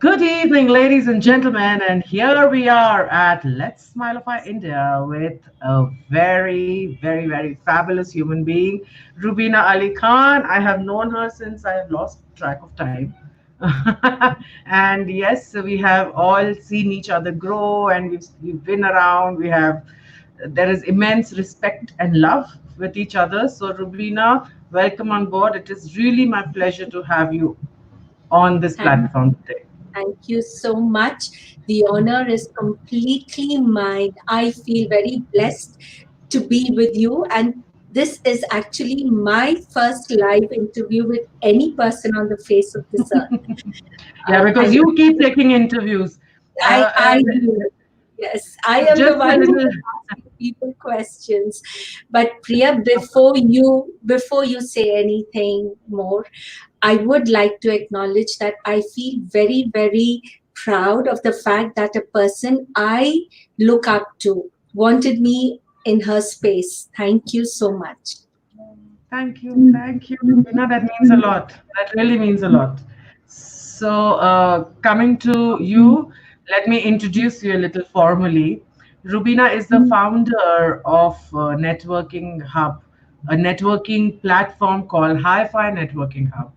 Good evening, ladies and gentlemen, and here we are at Let's Smilofy India with a very fabulous human being, Rubina Ali Khan. I have known her since I have lost track of time. And yes, we have all seen each other grow, and we've been around. There is immense respect and love with each other. So, Rubina, welcome on board. It is really my pleasure to have you on this Thank, platform today. thank you so much. The honor is completely mine. I feel very blessed to be with you. And this is actually my first live interview with any person on the face of this earth. Yeah, I, because you keep taking interviews. I do. Yes, I am the Just a one who little. is asking people questions. But Priya, before you say anything more, I would like to acknowledge that I feel very proud of the fact that a person I look up to wanted me in her space. Thank you so much. Thank you. You know, that means a lot. That really means a lot. So, coming to you, let me introduce you a little formally. Rubina is the founder of Networking Hub, a networking platform called Hi-Fi Networking Hub,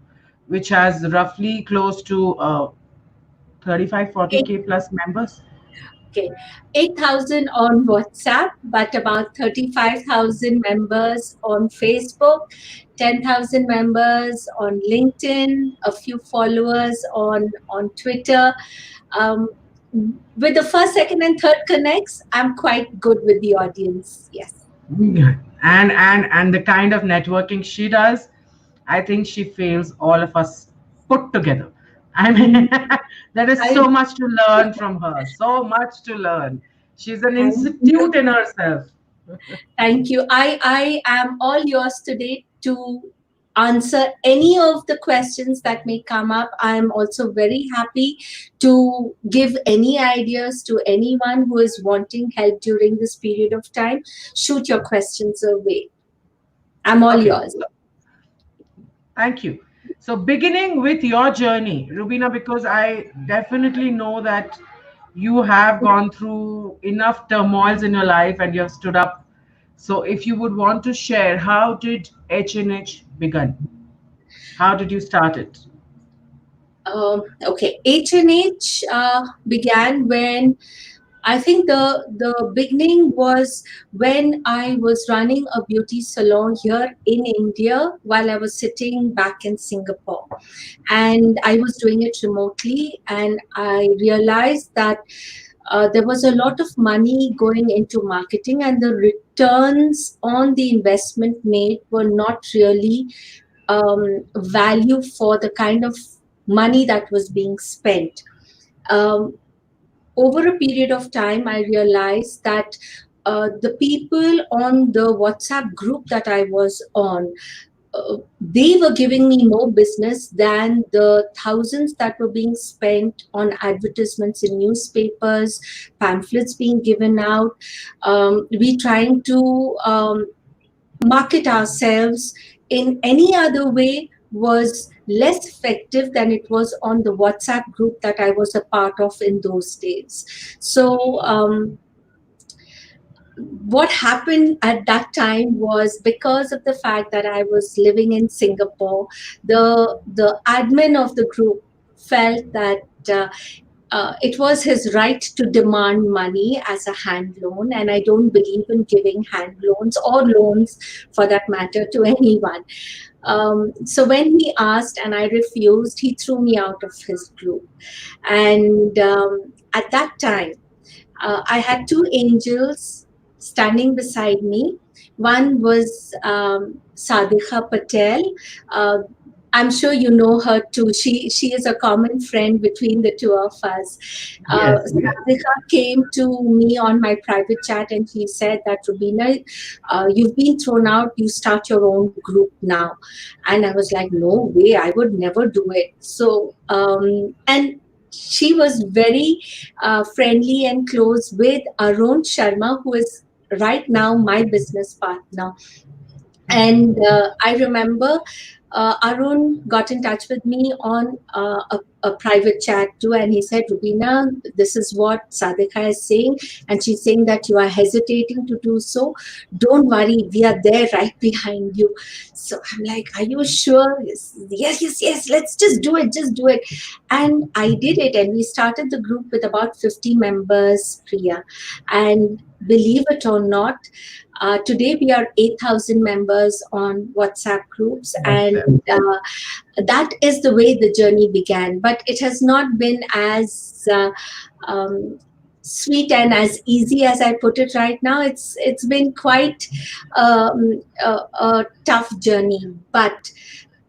which has roughly close to 35, 40K plus members. Okay, 8,000 on WhatsApp, but about 35,000 members on Facebook, 10,000 members on LinkedIn, a few followers on Twitter. Um, with the first, second, and third connects, I'm quite good with the audience. Yes. Yeah. And the kind of networking she does, I think she fails all of us put together. I mean, there is I so much to learn from her, so much to learn. She's an thank you. institute in herself. Thank you. I am all yours today to answer any of the questions that may come up. I am also very happy to give any ideas to anyone who is wanting help during this period of time. Shoot your questions away. I'm all Okay, yours. so thank you. So, beginning with your journey, Rubina, because I definitely know that you have gone through enough turmoils in your life and you have stood up. So, if you would want to share, how did H&H begin? How did you start it? Okay, H&H began when I think the beginning was when I was running a beauty salon here in India while I was sitting back in Singapore, and I was doing it remotely, and I realized that there was a lot of money going into marketing, and the returns on the investment made were not really value for the kind of money that was being spent. Um, Over a period of time, I realized that the people on the WhatsApp group that I was on, they were giving me more business than the thousands that were being spent on advertisements in newspapers, pamphlets being given out. We trying to market ourselves in any other way was less effective than it was on the WhatsApp group that I was a part of in those days. So, what happened at that time was because of the fact that I was living in Singapore, the admin of the group felt that uh, it was his right to demand money as a hand loan, and I don't believe in giving hand loans or loans for that matter to anyone. So when he asked and I refused, he threw me out of his group. And at that time, I had two angels standing beside me. One was Sadika Patel. Uh, I'm sure you know her too. She is a common friend between the two of us. Yes, yes. Sadika came to me on my private chat and she said that Rubina, you've been thrown out. You start your own group now, and I was like, no way, I would never do it. So and she was very friendly and close with Arun Sharma, who is right now my business partner. And I remember Arun got in touch with me on a private chat too, and he said, Rubina, this is what Sadhika is saying, and she's saying that you are hesitating to do so. Don't worry, we are there right behind you. So I'm like, are you sure? Yes, let's just do it, just do it. And I did it, and we started the group with about 50 members, Priya. And believe it or not, today we are 8,000 members on WhatsApp groups, and Awesome. that is the way the journey began. But it has not been as um, sweet and as easy as I put it right now. It's been quite a tough journey, but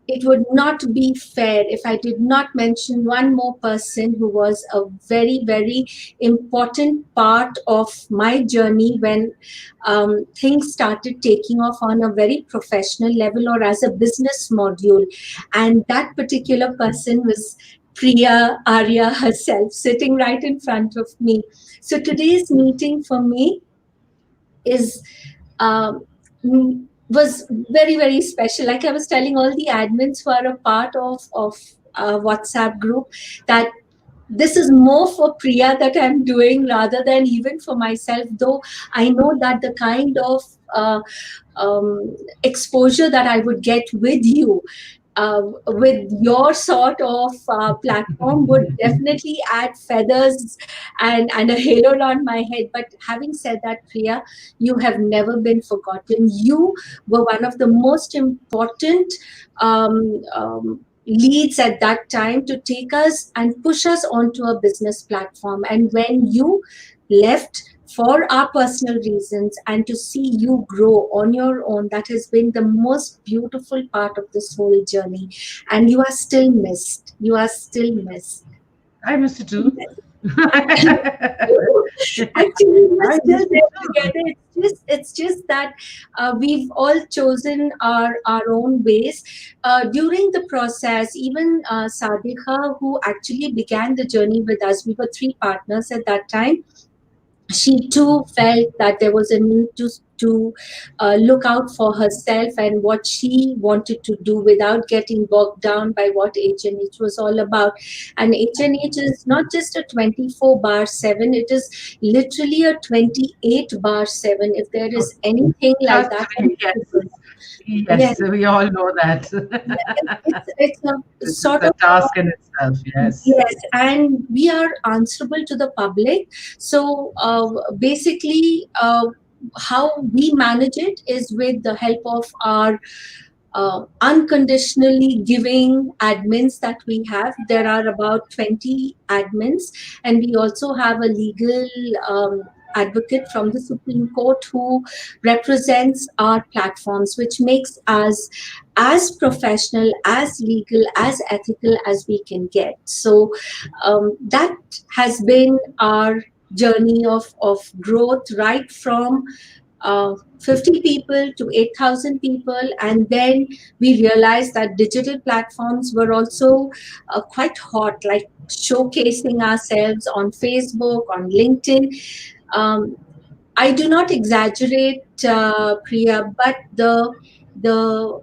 it would not be fair if I did not mention one more person who was a very, very important part of my journey when things started taking off on a very professional level or as a business module. And that particular person was Priya Arya herself, sitting right in front of me. So today's meeting for me is um, was very, very special. Like I was telling all the admins who are a part of WhatsApp group, that this is more for Priya that I'm doing rather than even for myself, though I know that the kind of um, exposure that I would get with you, with your sort of platform, would definitely add feathers and a halo around my head. But having said that, Priya, you have never been forgotten. You were one of the most important leads at that time to take us and push us onto a business platform. And when you left for our personal reasons, and to see you grow on your own, that has been the most beautiful part of this whole journey. And you are still missed. You are still missed. I missed it too. Actually, we're I still missed it there too. together. It's just that we've all chosen our own ways. During the process, even Sadhika, who actually began the journey with us, we were three partners at that time. She too felt that there was a need to look out for herself and what she wanted to do without getting bogged down by what H&H was all about. And H&H is not just a 24 bar 7, it is literally a 28 bar 7. If there Oh, is anything like trust that, me, yes. yes, Yes, we all know that. it's a It's sort a of task in itself, yes. yes, and we are answerable to the public. So basically, how we manage it is with the help of our unconditionally giving admins that we have. There are about 20 admins, and we also have a legal advocate from the Supreme Court who represents our platforms, which makes us as professional, as legal, as ethical as we can get. So that has been our journey of growth, right from 50 people to 8,000 people. And then we realized that digital platforms were also quite hot, like showcasing ourselves on Facebook, on LinkedIn. Um, I do not exaggerate, Priya, but the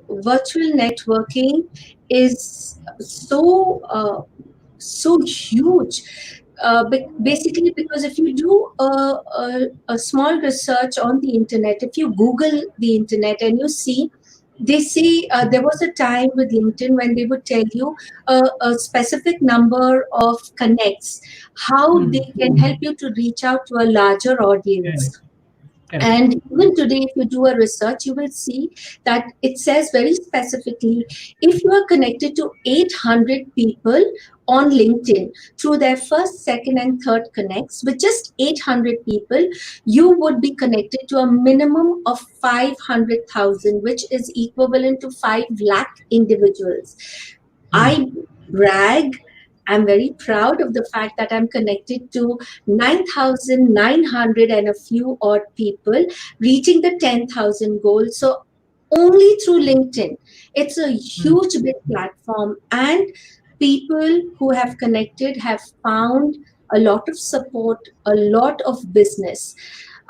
virtual networking is so huge. Basically, because if you do a small research on the internet, if you Google the internet and you see, they say there was a time with LinkedIn when they would tell you a specific number of connects, how Hmm. they can help you to reach out to a larger Correct. audience. Correct. And even today, if you do a research, you will see that it says very specifically, if you are connected to 800 people on LinkedIn through their first, second, and third connects, with just 800 people, you would be connected to a minimum of 500,000, which is equivalent to 5 lakh individuals. Hmm. I brag. I'm very proud of the fact that I'm connected to 9,900 and a few odd people, reaching the 10,000 goal. So only through LinkedIn. It's a Hmm. huge big platform, and people who have connected have found a lot of support, a lot of business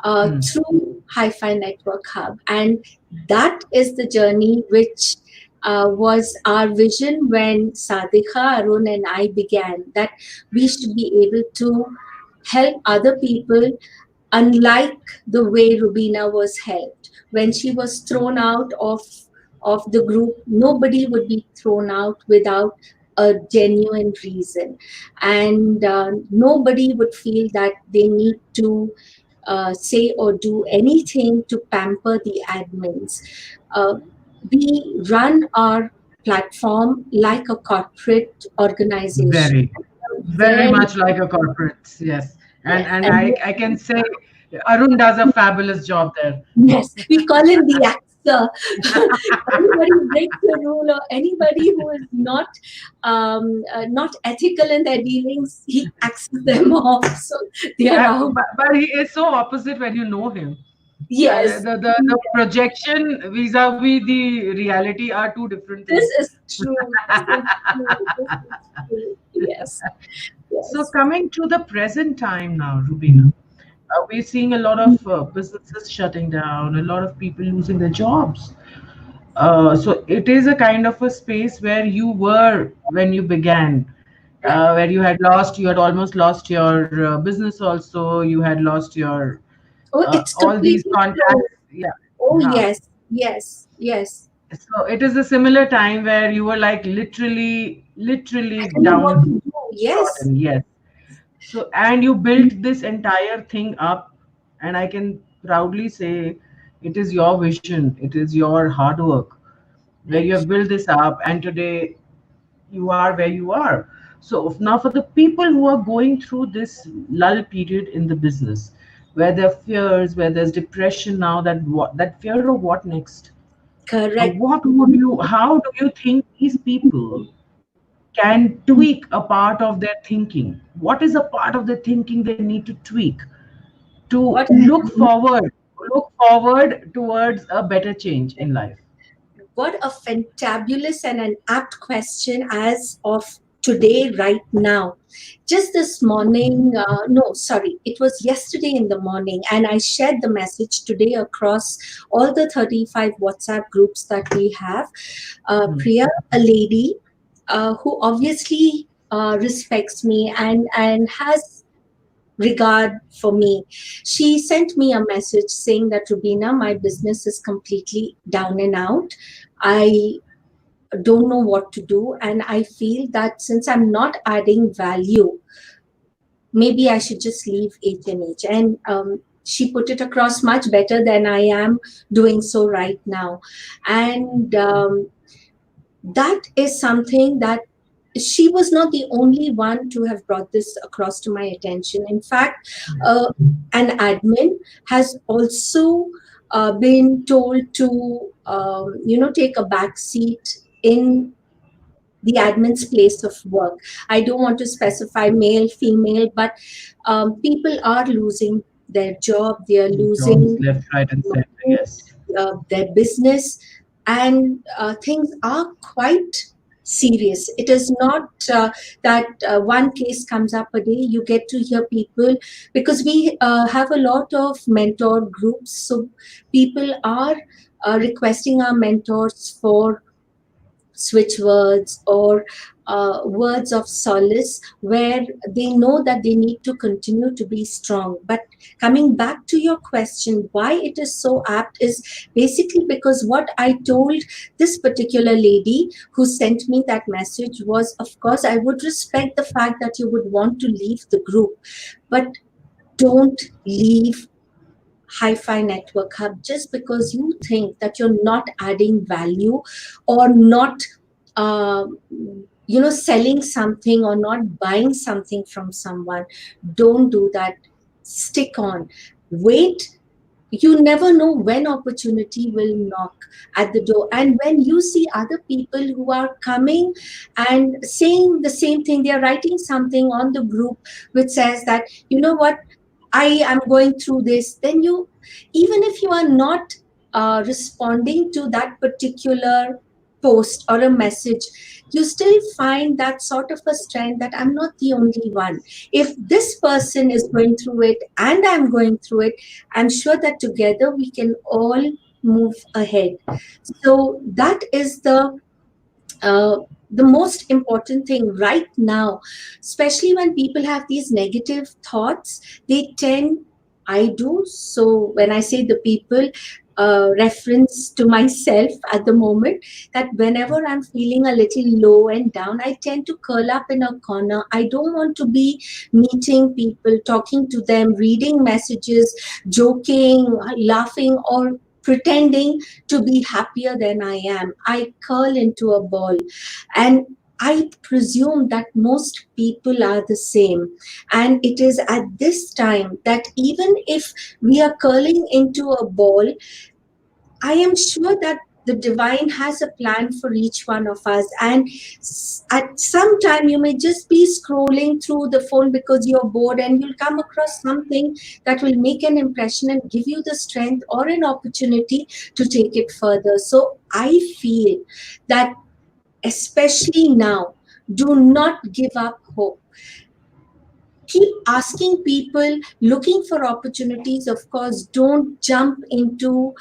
Hmm. through Hi-Fi Network Hub. And that is the journey which was our vision when Sadika, Arun, and I began, that we should be able to help other people, unlike the way Rubina was helped. When she was thrown out of the group, nobody would be thrown out without a genuine reason. And nobody would feel that they need to say or do anything to pamper the admins. Uh, we run our platform like a corporate organization. Very, very Very, much like a corporate. Yes, and yes. and And I can say Arun does a fabulous job there. yes, we call him the axer. Anybody who breaks the rule or anybody who is not ethical in their dealings, he axes them off. So they are out. But he is so opposite when you know him. Yes, The projection vis-a-vis the reality are two different this things. is true. This is true. This is true. Yes, So yes. coming to the present time now, Rubina, we're seeing a lot of businesses shutting down, a lot of people losing their jobs. So it is a kind of a space where you were when you began, Right. where you had almost lost your business also, you had lost your Oh, it's all these completely true. contacts. Yeah. Oh, Huh. yes, yes, yes. So it is a similar time where you were like I literally don't know what to downtrodden. do. Yes, Yes. So, and you built this entire thing up, and I can proudly say it is your vision, it is your hard work where you right. have built this up, and today you are where you are. So, now for the people who are going through this lull period in the business, where there are fears, where there's depression now, that fear of what next? Correct. How do you think these people can tweak a part of their thinking? What is a part of their thinking they need to tweak to What look forward towards a better change in life? what a fantabulous and an apt question as of today, right now. Just this morning, no, sorry, it was yesterday in the morning, and I shared the message today across all the 35 WhatsApp groups that we have. Priya, a lady who obviously respects me and has regard for me. She sent me a message saying that, Rubina, my business is completely down and out. I don't know what to do. And I feel that since I'm not adding value, maybe I should just leave H&H. And she put it across much better than I am doing so right now. And that is something that she was not the only one to have brought this across to my attention. In fact, an admin has also been told to, take a back seat in the admin's place of work. I don't want to specify male, female, but people are losing their job. They are Jobs losing left, right, and center. Yes. their business, and things are quite serious. It is not that one case comes up a day. You get to hear people, because we have a lot of mentor groups, so people are requesting our mentors for switch words or words of solace, where they know that they need to continue to be strong. But coming back to your question, why it is so apt is basically because what I told this particular lady who sent me that message was, of course, I would respect the fact that you would want to leave the group, but don't leave Hi-Fi Network Hub just because you think that you're not adding value or not, uh, selling something or not buying something from someone. Don't do that. Stick on. Wait. You never know when opportunity will knock at the door, and when you see other people who are coming and saying the same thing, they are writing something on the group which says that, you know what, I am going through this. Then you, even if you are not responding to that particular post or a message, you still find that sort of a strength that I'm not the only one. If this person is going through it and I'm going through it, I'm sure that together we can all move ahead. So that is the uh, the most important thing right now, especially when people have these negative thoughts, they tend, I do. So when I say the people, reference to myself at the moment, that whenever I'm feeling a little low and down, I tend to curl up in a corner. I don't want to be meeting people, talking to them, reading messages, joking, laughing, or pretending to be happier than I am. I curl into a ball. And I presume that most people are the same. And it is at this time that even if we are curling into a ball, I am sure that the divine has a plan for each one of us. And at some time, you may just be scrolling through the phone because you're bored, and you'll come across something that will make an impression and give you the strength or an opportunity to take it further. So I feel that, especially now, do not give up hope. Keep asking people, looking for opportunities. Of course, don't jump into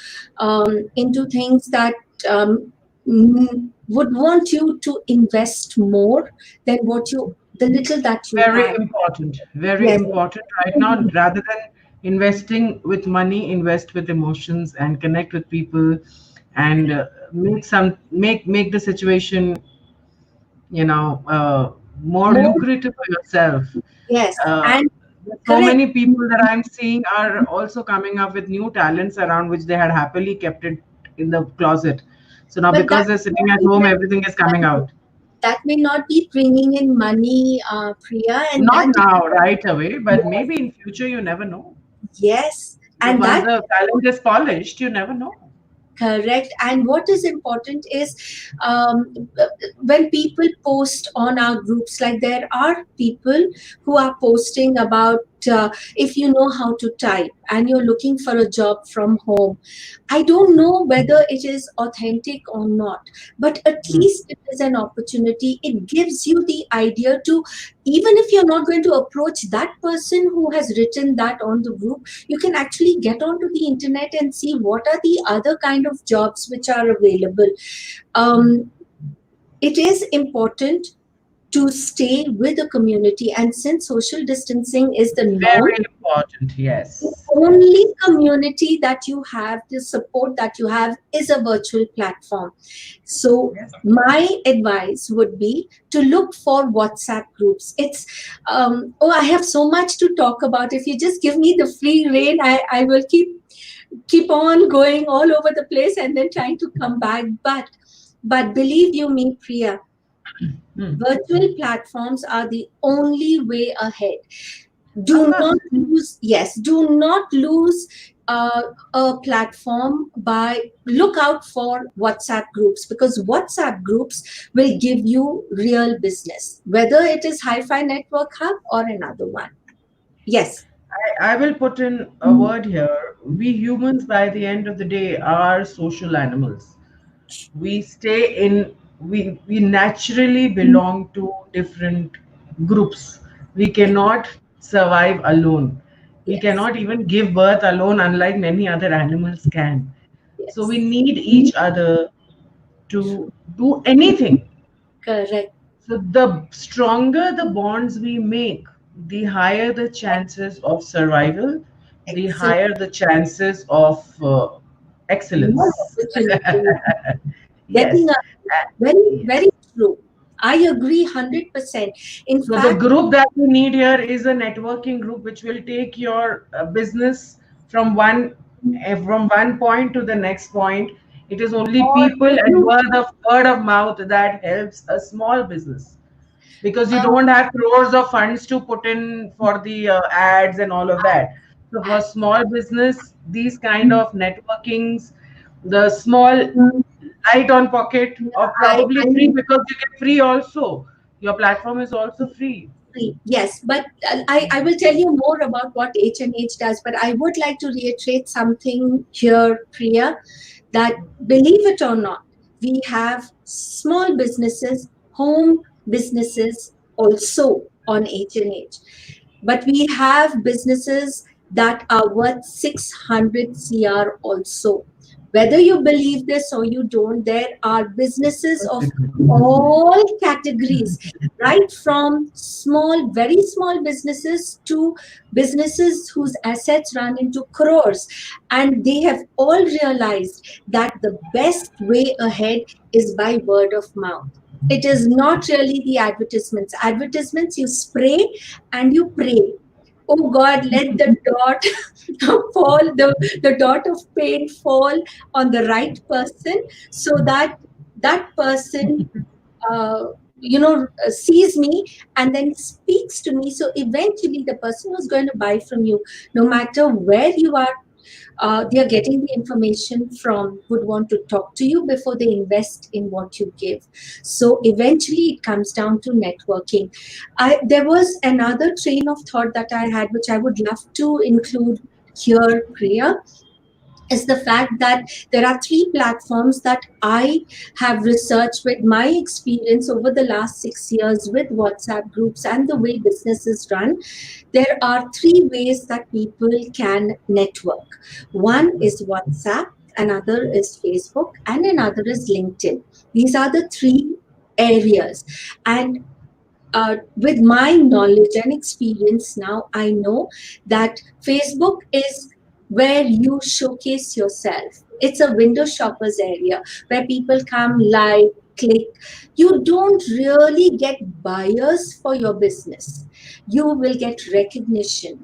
things that would want you to invest more than what you the little that you Very have. important. Very Yes. important right now. Rather than investing with money, invest with emotions and connect with people, and make the situation, you know, more More. lucrative for yourself. Yes. Uh, And so correct. many people that I'm seeing are also coming up with new talents around which they had happily kept it in the closet. So now, But that because they're may sitting not at be home, everything is coming bringing out. that may not be bringing in money, Priya, and Not that now, right away, but yes, maybe in future, you never know. yes, Because and once that the talent is polished, you never know. correct. And what is important is, um, when people post on our groups, like there are people who are posting about, if you know how to type and you're looking for a job from home. I don't know whether it is authentic or not, but at Hmm. least it is an opportunity. It gives you the idea to, even if you're not going to approach that person who has written that on the group, you can actually get onto the internet and see what are the other kind of jobs which are available. Um, it is important to stay with the community, and since social distancing is the norm, Very important, the yes. only Yes. community that you have, the support that you have, is a virtual platform. So Yes. my advice would be to look for WhatsApp groups. It's oh, I have so much to talk about. If you just give me the free reign, I will keep on going all over the place and then trying to come back. But believe you me, Priya, Hmm. virtual platforms are the only way ahead. Of Do not course. lose, yes, do not lose uh, a platform. By look out for WhatsApp groups, because WhatsApp groups will give you real business, whether it is Hi-Fi Network Hub or another one. Yes. I will put in a word here. We humans, by the end of the day, are social animals. We stay in, we naturally belong to different groups. We Yes. cannot survive alone. We Yes. cannot even give birth alone, unlike many other animals can. So we Yes. need each other to do anything. Correct. So the stronger the bonds we make, the higher the chances of survival, the Excellent. higher the chances of More excellence. opportunity. Yes. Getting a Uh, very, yes. very true. I agree 100%. In So the fact, group that you need here is a networking group which will take your business from one point to the next point. It is only or people and you, word of mouth that helps a small business, because you uh, don't have crores of funds to put in for the ads and all of that. So for small business, these kind of networkings, the small light on pocket, yeah, or probably I free, because you get free also. Your platform is also free. agree. Yes, but I will tell you more about what H&H does. But I would like to reiterate something here, Priya, that believe it or not, we have small businesses, home businesses also on H&H. But we have businesses that are worth 600 CR also. Whether you believe this or you don't, there are businesses Yes, of we do. all categories, right from small, very small businesses to businesses whose assets run into crores. And they have all realized that the best way ahead is by word of mouth. It is not really the advertisements. Advertisements you spray and you pray. Oh God, let the dot fall, the dot of paint fall on the right person, so that that person sees me and then speaks to me. So eventually the person who's going to buy from you, no matter where you are, they are getting the information from, would want to talk to you before they invest in what you give. So eventually it comes down to networking. There was another train of thought that I had, which I would love to include here, Priya, is the fact that there are three platforms that I have researched with my experience over the last 6 years with WhatsApp groups and the way businesses run. There are three ways that people can network. One is WhatsApp, another is Facebook, and another is LinkedIn. These are the three areas. And with my knowledge and experience now, I know that Facebook is where you showcase yourself. It's a window shoppers area where people come live, click. You don't really get buyers for your business. You will get recognition.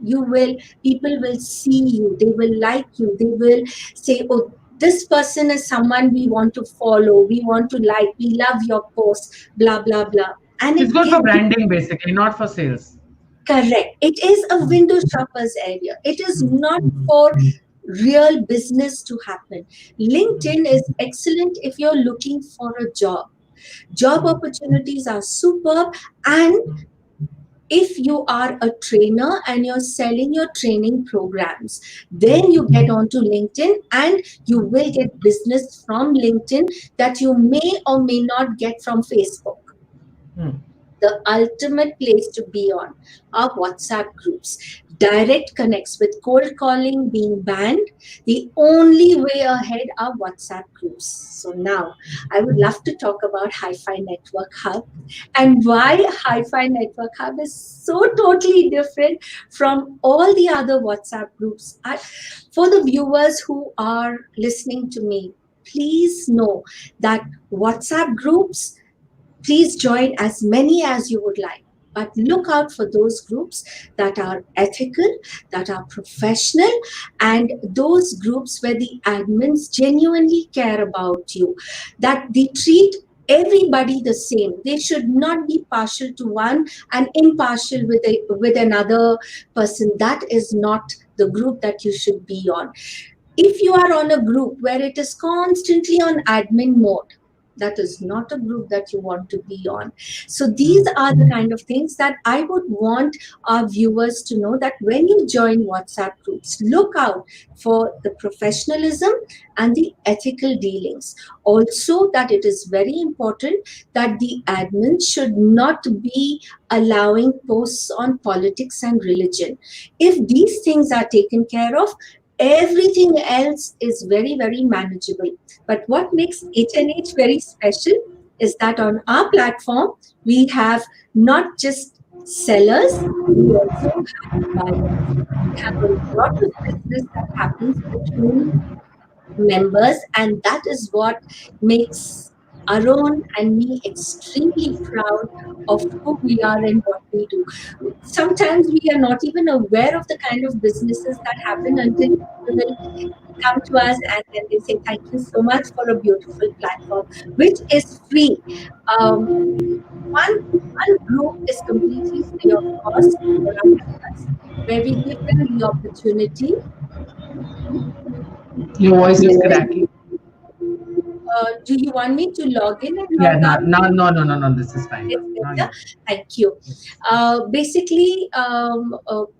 People will see you, they will like you, they will say, oh, this person is someone we want to follow, we want to like, we love your post, blah blah blah. And It's it good gives for branding, basically, not for sales. correct. It is a window shoppers area. It is not for real business to happen. LinkedIn is excellent if you're looking for a job. Job opportunities are superb. And if you are a trainer and you're selling your training programs, then you get onto LinkedIn and you will get business from LinkedIn that you may or may not get from Facebook. Hmm. The ultimate place to be on are WhatsApp groups. Direct connects with cold calling being banned. The only way ahead are WhatsApp groups. So now I would love to talk about Hi-Fi Network Hub and why Hi-Fi Network Hub is so totally different from all the other WhatsApp groups. For the viewers who are listening to me, please know that WhatsApp groups, please join as many as you would like. But look out for those groups that are ethical, that are professional, and those groups where the admins genuinely care about you, that they treat everybody the same. They should not be partial to one and impartial with another person. That is not the group that you should be on. If you are on a group where it is constantly on admin mode, that is not a group that you want to be on. So these are the kind of things that I would want our viewers to know, that when you join WhatsApp groups, look out for the professionalism and the ethical dealings. Also, that it is very important that the admin should not be allowing posts on politics and religion. If these things are taken care of, everything else is very, very manageable. But what makes H&H very special is that on our platform, we have not just sellers, we also have buyers. We have a lot of business that happens between members, and that is what makes Arun and me extremely proud of who we are and what we do. Sometimes we are not even aware of the kind of businesses that happen until people will come to us and then they say, thank you so much for a beautiful platform, which is free. Um, one group is completely free of cost for our members, where we give them the opportunity. Your voice is cracking. Do you want me to log in and Yeah, log out? no, no, no, no. This is fine It's now. Now better. you. Thank you. Yes. Basically,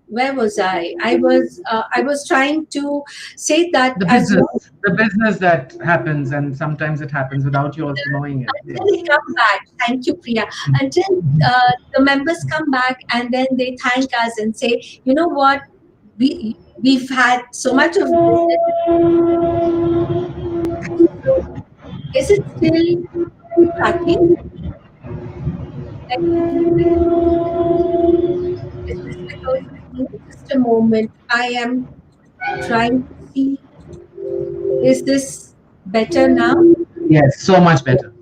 where was I? I was trying to say that The as business, long the business that happens, and sometimes it happens without you also knowing it. until Yes. they come back. Thank you, Priya. Until the members come back and then they thank us and say, you know what, we've had so much of business. Is it still tracking? Let me check. Is this because of me? Just a moment. I am trying to see. Is this better now? Yes, so much better.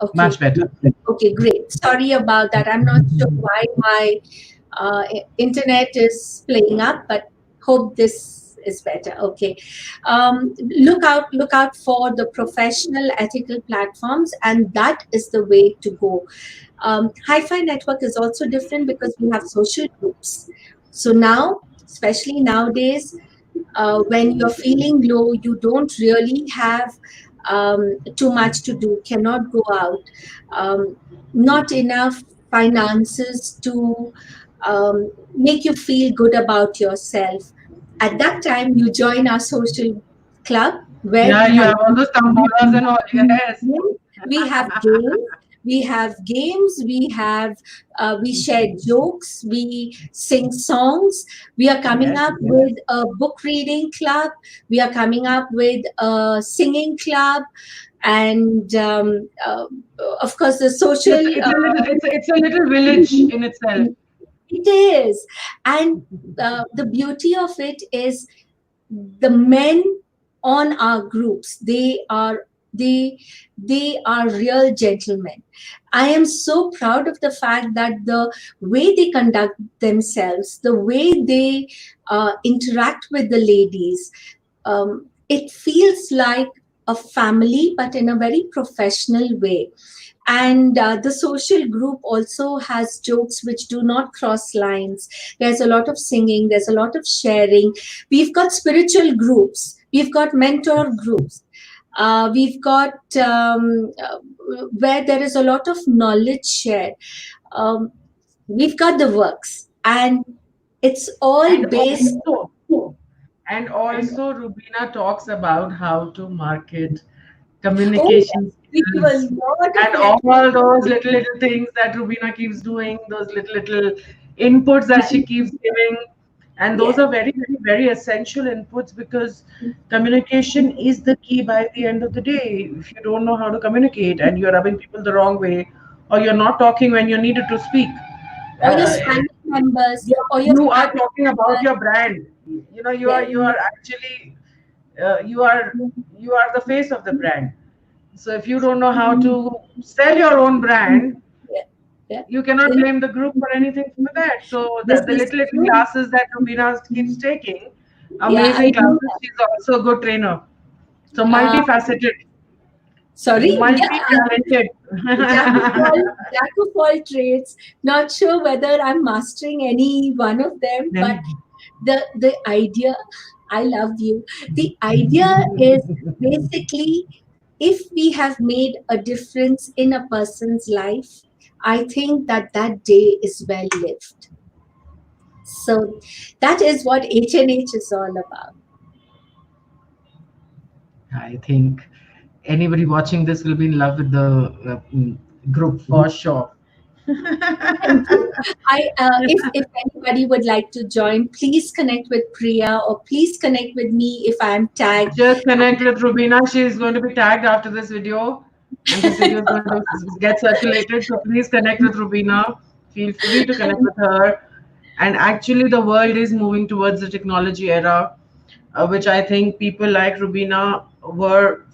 Okay. Much better. Okay, great. Sorry about that. I'm not sure why my internet is playing up, but hope this is better. Okay. Look out for the professional ethical platforms, and that is the way to go. Hi-Fi network is also different because we have social groups. So now, especially nowadays, when you're feeling low, you don't really have too much to do, cannot go out, um, not enough finances to make you feel good about yourself. At that time, you join our social club where Yeah, we you have have all those tambolas and all. Yes. we have games, we share jokes, we sing songs, we are coming Yes. up with a book reading club, we are coming up with a singing club, and of course the social It's a little village in itself. it is. And the beauty of it is the men on our groups, they they are real gentlemen. I am so proud of the fact that the way they conduct themselves, the way they interact with the ladies, it feels like a family, but in a very professional way. And the social group also has jokes which do not cross lines. There's a lot of singing, there's a lot of sharing. We've got spiritual groups, we've got mentor groups, we've got where there is a lot of knowledge shared. um, we've got the works, and it's all And based. also, and also, Rubina talks about how to market, Oh communication yes, we do a skills, lot of and all networking. those little things that Rubina keeps doing, those little inputs that she keeps giving. And those Yes, are very, very, very essential inputs because communication is the key by the end of the day. If you don't know how to communicate and you're rubbing people the wrong way, or you're not talking when you're needed to speak, or your uh, family members, you or your you are family talking about members. your brand. Yes, You are actually you are the face of the brand. So if you don't know how to sell your own brand, yeah, yeah. you cannot Then blame the group for anything for that. So this the is little true. classes that Rubina keeps taking, Yeah, I amazing know classes. that. She's also a good trainer. So Uh, multifaceted, Sorry, yeah, multi-talented. jack of all trades. Not sure whether I'm mastering any one of them, but the idea, I love you. The idea is basically, if we have made a difference in a person's life, I think that that day is well lived. So that is what H&H is all about. I think anybody watching this will be in love with the group for sure. Thank you. If anybody would like to join, please connect with Priya, or please connect with me if I'm tagged. Just connect with Rubina. She is going to be tagged after this video, and this video is going to get circulated. So please connect with Rubina. Feel free to connect with her. And actually, the world is moving towards the technology era, which I think people like Rubina were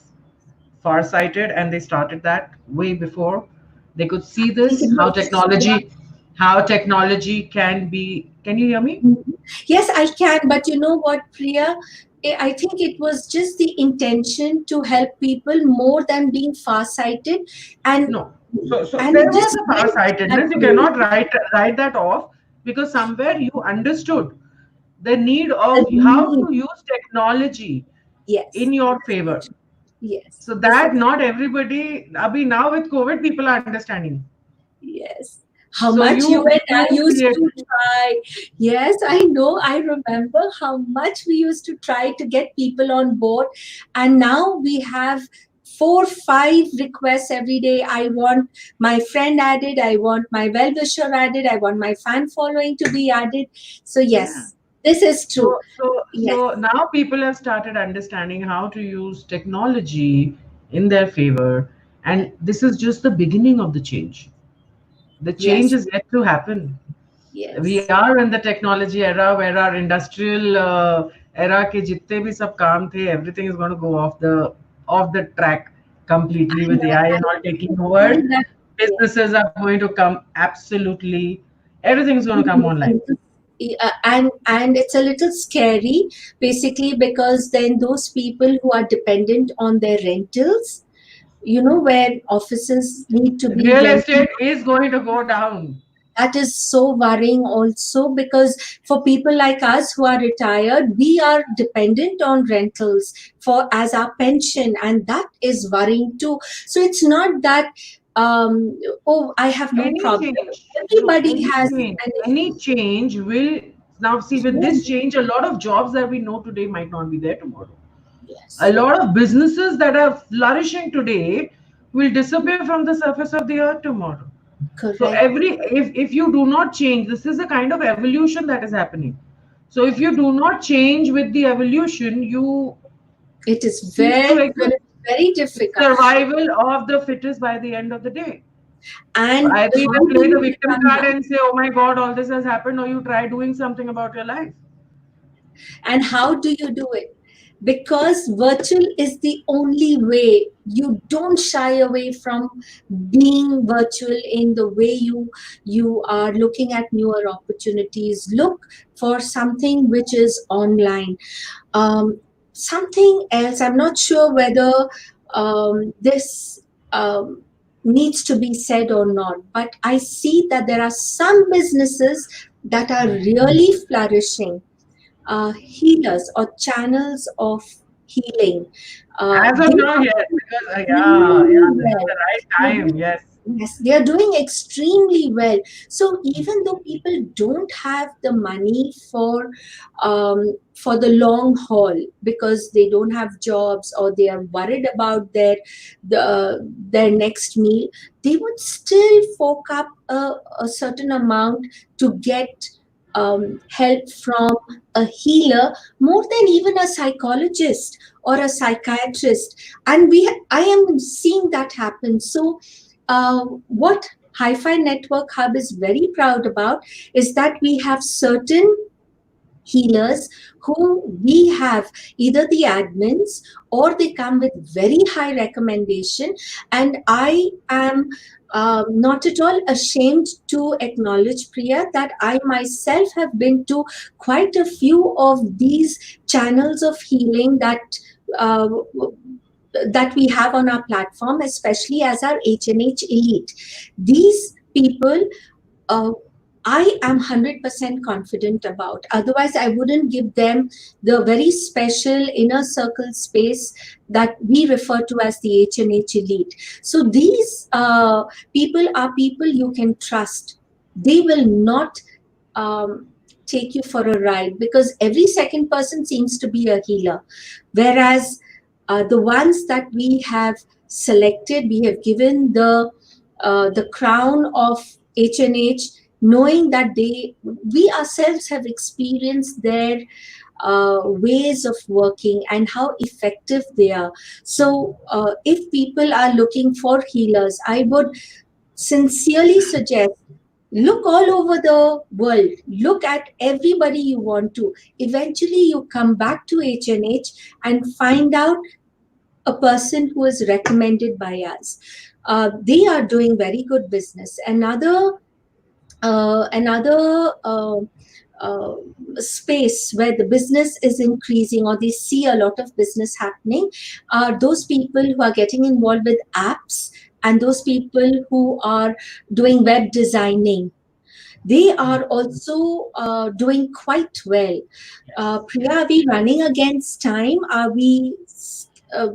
farsighted, and they started that way before. They could see I think this it was. how technology can be. Can you hear me? Yes, I can, but you know what, Priya? I think it was just the intention to help people more than being far-sighted, and No. So and there it was just a went that far-sightedness. You way. cannot write that off because somewhere you understood the need of how to use technology Yes, in your favor. yes, So this is. that not everybody, Abhi, now with COVID, people are understanding. Yes. How So much you and I you used create. to try. Yes, I know. I remember how much we used to try to get people on board. And now we have 4, 5 requests every day. I want my friend added. I want my well wisher added. I want my fan following to be added. So, Yeah. yes, this is So, true. so, Yes. so now people have started understanding how to use technology in their favor. Yes. And this is just the beginning of the change. The change Yes. is yet to happen. We Yes. are in the technology era where our industrial era ke jitne bhi sab kaam the, everything is going to go off the track completely I with know. AI I and all taking over. feel that. Businesses are going to come absolutely, everything is going to come online. And it's a little scary, basically, because then those people who are dependent on their rentals, where offices need to be Real rented, estate is going to go down. that is so worrying also, because for people like us who are retired, we are dependent on rentals for as our pension, and that is worrying too. So it's not that, oh, I have no Any problem. change, look, Everybody has an any issue. change will, now see, with Yeah. this change, a lot of jobs that we know today might not be there tomorrow. A Yes. lot of businesses that are flourishing today will disappear from the surface of the earth tomorrow. So Correct. if you do not change, this is a kind of evolution that is happening. So if you do not change with the evolution, you It is cease to very, exist. very, very It's difficult. survival of the fittest by the end of the day. So And either you how will do play the you victim become card that? and say, "Oh my God, all this has happened," or you try doing something about your life. And how do you do it? Because virtual is the only way. You don't shy away from being virtual in the way you are looking at newer opportunities. Look for something which is online. Something else, I'm not sure whether this needs to be said or not, but I see that there are some businesses that are really flourishing, healers or channels of healing. As of They now, are yes, because yeah, extremely this is well. the right They're time. doing, Yes, yes, they are doing extremely well. So even though people don't have the money for the long haul, because they don't have jobs or they are worried about their next meal, they would still fork up a certain amount to get help from a healer, more than even a psychologist or a psychiatrist. And I am seeing that happen. So what Hi-Fi Network Hub is very proud about is that we have certain healers who we have either the admins or they come with very high recommendation. And I am not at all ashamed to acknowledge, Priya, that I myself have been to quite a few of these channels of healing uh, that we have on our platform, especially as our HNH elite. These people, uh, I am 100% confident about. Otherwise, I wouldn't give them the very special inner circle space that we refer to as the HNH elite. So these people are people you can trust. They will not um, take you for a ride, because every second person seems to be a healer. Whereas the ones that we have selected, we have given the crown of HNH, knowing that we ourselves have experienced their ways of working and how effective they are. So if people are looking for healers, I would sincerely suggest, look all over the world, look at everybody you want to. Eventually you come back to HNH and find out a person who is recommended by us. They are doing very good business. Another space where the business is increasing, or they see a lot of business happening, are those people who are getting involved with apps, and those people who are doing web designing. They are also doing quite well. yes, Priya, are we running against time? Are we? Is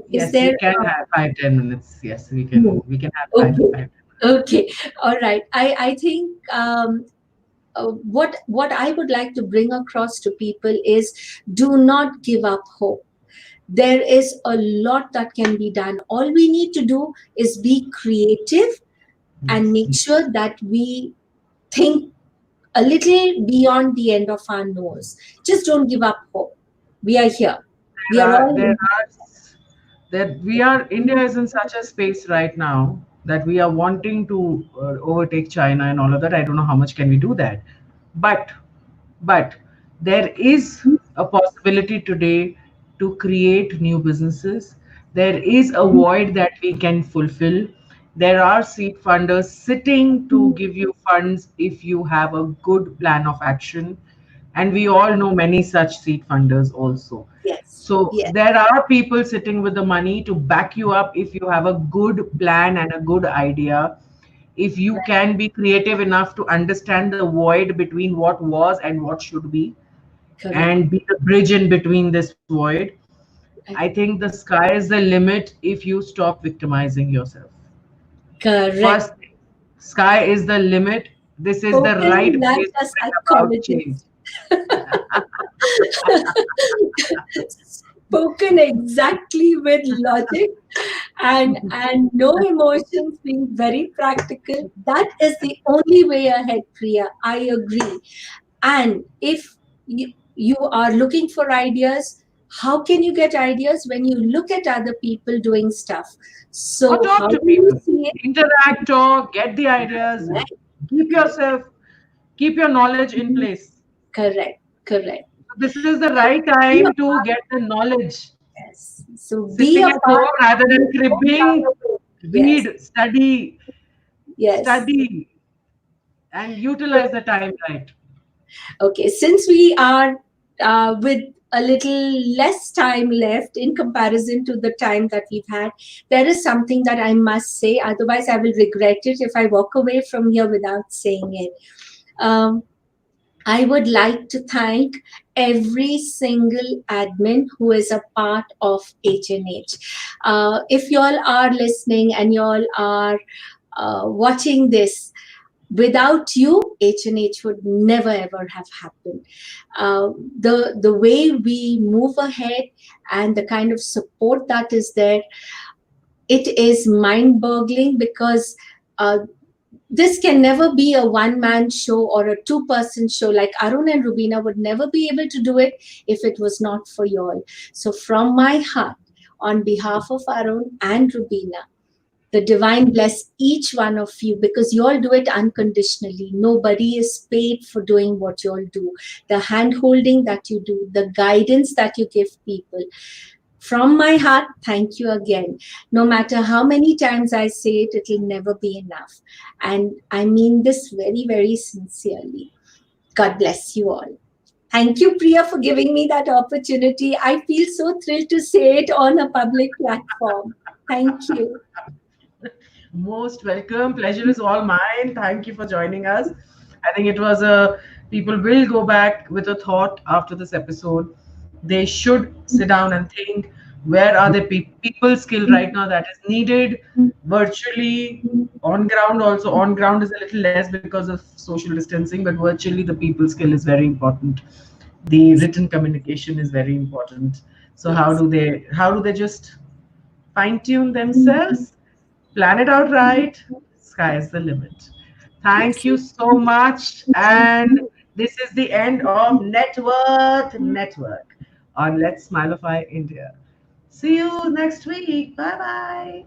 yes. We there? can have 5-10 minutes. Yes, we No. can. We can have five Okay. five. Okay. All right. I think what I would like to bring across to people is, do not give up hope. There is a lot that can be done. All we need to do is be creative and Yes. make sure that we think a little beyond the end of our nose. Just don't give up hope. We are here. We There are are all there in. are that we are India is in such a space right now that we are wanting to overtake China and all of that. I don't know how much can we do that, but but there is a possibility today to create new businesses. There is a void that we can fulfill. There are seed funders sitting to give you funds if you have a good plan of action. And we all know many such seed funders also. Yes, So yes, there are people sitting with the money to back you up if you have a good plan and a good idea, if you right, can be creative enough to understand the void between what was and what should be, correct, and be the bridge in between this void. I right, think the sky is the limit if you stop victimizing yourself. correct. First thing, sky is the limit. This is the right Spoken like place to a bring about change. psychologist. Spoken exactly with logic and no emotions, being very practical. That is the only way ahead, Priya. I agree. And if you are looking for ideas, how can you get ideas when you look at other people doing stuff? Or So talk how to do you people. see it? Interact, talk, get the ideas, Correct, keep yourself, keep your knowledge in place. correct, correct. So this is the right Be a time to part. get the knowledge. Yes. So be Sitting a at part home rather of than your own cribbing, power. Yes, read, study, yes. study, and utilize the time right. Okay, since we are with a little less time left in comparison to the time that we've had, there is something that I must say. Otherwise, I will regret it if I walk away from here without saying it. Um, I would like to thank every single admin who is a part of H&H. If you all are listening and you all are watching this, without you, H&H would never ever have happened. The way we move ahead and the kind of support that is there, it is mind-boggling because this can never be a one-man show or a two-person show. Like Arun and Rubina would never be able to do it if it was not for you all. So from my heart, on behalf of Arun and Rubina, the divine bless each one of you because you all do it unconditionally. Nobody is paid for doing what you all do. The hand holding that you do, the guidance that you give people. From my heart, thank you again. No matter how many times I say it, it'll never be enough. And I mean this very, very sincerely. God bless you all. Thank you, Priya, for giving me that opportunity. I feel so thrilled to say it on a public platform. Thank you. Most welcome. Pleasure is all mine. Thank you for joining us. I think it was a people will go back with a thought after this episode. They should sit down and think where are the people skill right now that is needed virtually, on ground also. On ground is a little less because of social distancing, but virtually the people skill is very important. The written communication is very important. So Yes. how do they just fine tune themselves, plan it out right, sky is the limit. Thank Yes. you so much. And this is the end of Networth Network on Let's Smilify India. See you next week. Bye bye.